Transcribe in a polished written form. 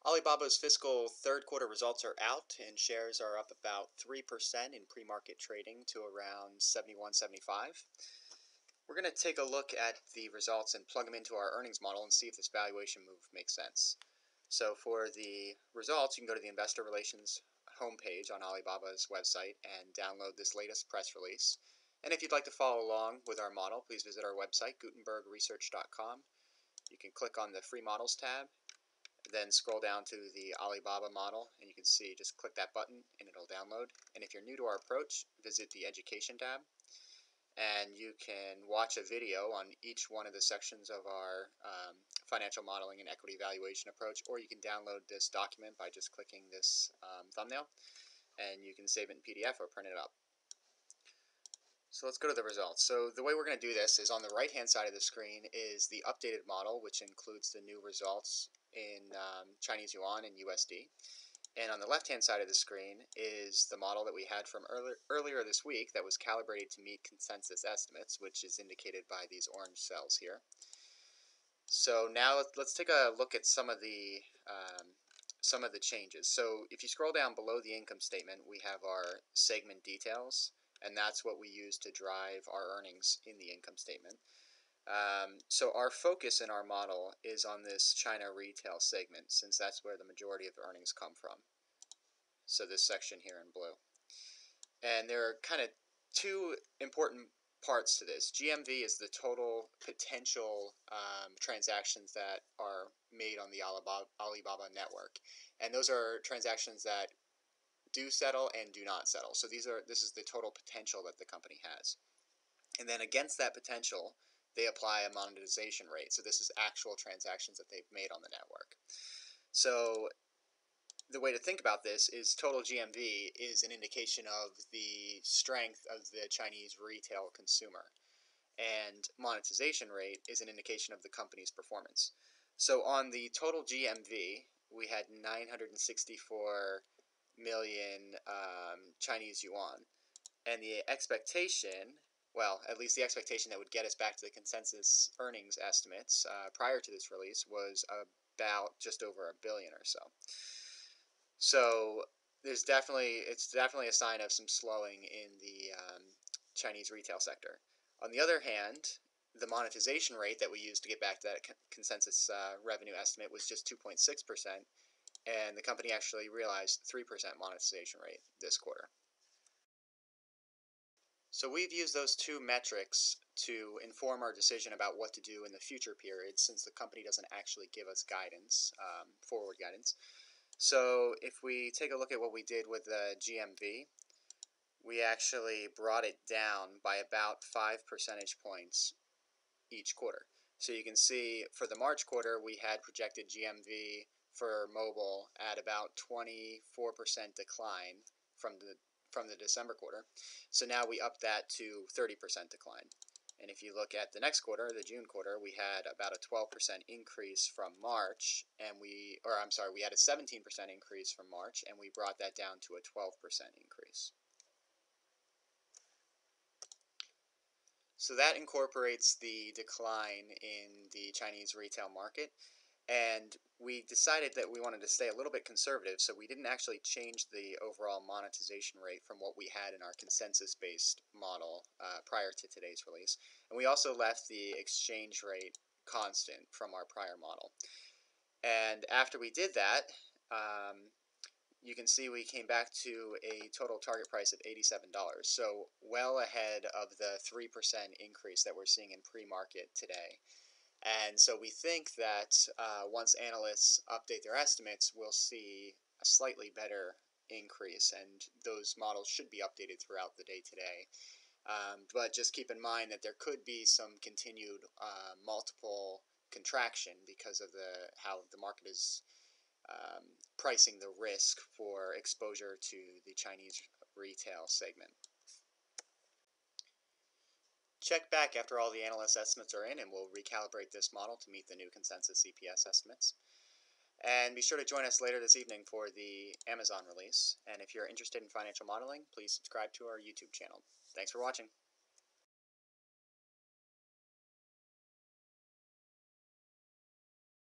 Alibaba's fiscal third quarter results are out, and shares are up about 3% in pre-market trading to around 71.75. We're going to take a look at the results and plug them into our earnings model and see if this valuation move makes sense. So for the results, you can go to the Investor Relations homepage on Alibaba's website and download this latest press release. And if you'd like to follow along with our model, please visit our website, gutenbergresearch.com. You can click on the Free Models tab, then scroll down to the Alibaba model, and you can see, just click that button and it'll download. And if you're new to our approach, visit the Education tab, and you can watch a video on each one of the sections of our financial modeling and equity valuation approach, or you can download this document by just clicking this thumbnail, and you can save it in PDF or print it up. So let's go to the results. So the way we're going to do this is on the right hand side of the screen is the updated model, which includes the new results in Chinese yuan and USD. And on the left hand side of the screen is the model that we had from earlier this week that was calibrated to meet consensus estimates, which is indicated by these orange cells here. So now let's take a look at some of the changes. So if you scroll down below the income statement, we have our segment details, and that's what we use to drive our earnings in the income statement. So our focus in our model is on this China retail segment, since that's where the majority of the earnings come from. So this section here in blue. And there are kind of two important parts to this. GMV is the total potential transactions that are made on the Alibaba network. And those are transactions that do settle and do not settle. So this is the total potential that the company has. And then against that potential, they apply a monetization rate. So this is actual transactions that they've made on the network. So the way to think about this is total GMV is an indication of the strength of the Chinese retail consumer, and monetization rate is an indication of the company's performance. So on the total GMV, we had 964 million Chinese yuan, and the expectation, well, at least the expectation that would get us back to the consensus earnings estimates prior to this release was about just over $1 billion or so. So it's definitely a sign of some slowing in the Chinese retail sector. On the other hand, the monetization rate that we used to get back to that consensus revenue estimate was just 2.6%, and the company actually realized 3% monetization rate this quarter. So we've used those two metrics to inform our decision about what to do in the future periods, since the company doesn't actually give us guidance, forward guidance. So if we take a look at what we did with the GMV, we actually brought it down by about 5 percentage points each quarter. So you can see for the March quarter, we had projected GMV for mobile at about 24% decline from the December quarter. So now we upped that to 30% decline. And if you look at the next quarter, the June quarter, we had about a 12% increase from March, and we had a 17% increase from March, and we brought that down to a 12% increase. So that incorporates the decline in the Chinese retail market, and we decided that we wanted to stay a little bit conservative, so we didn't actually change the overall monetization rate from what we had in our consensus-based model prior to today's release. And we also left the exchange rate constant from our prior model. And after we did that, you can see we came back to a total target price of $87, so well ahead of the 3% increase that we're seeing in pre-market today. And so we think that once analysts update their estimates, we'll see a slightly better increase, and those models should be updated throughout the day today. But just keep in mind that there could be some continued multiple contraction because of how the market is pricing the risk for exposure to the Chinese retail segment. Check back after all the analyst estimates are in, and we'll recalibrate this model to meet the new consensus EPS estimates. And be sure to join us later this evening for the Amazon release. And if you're interested in financial modeling, please subscribe to our YouTube channel. Thanks for watching.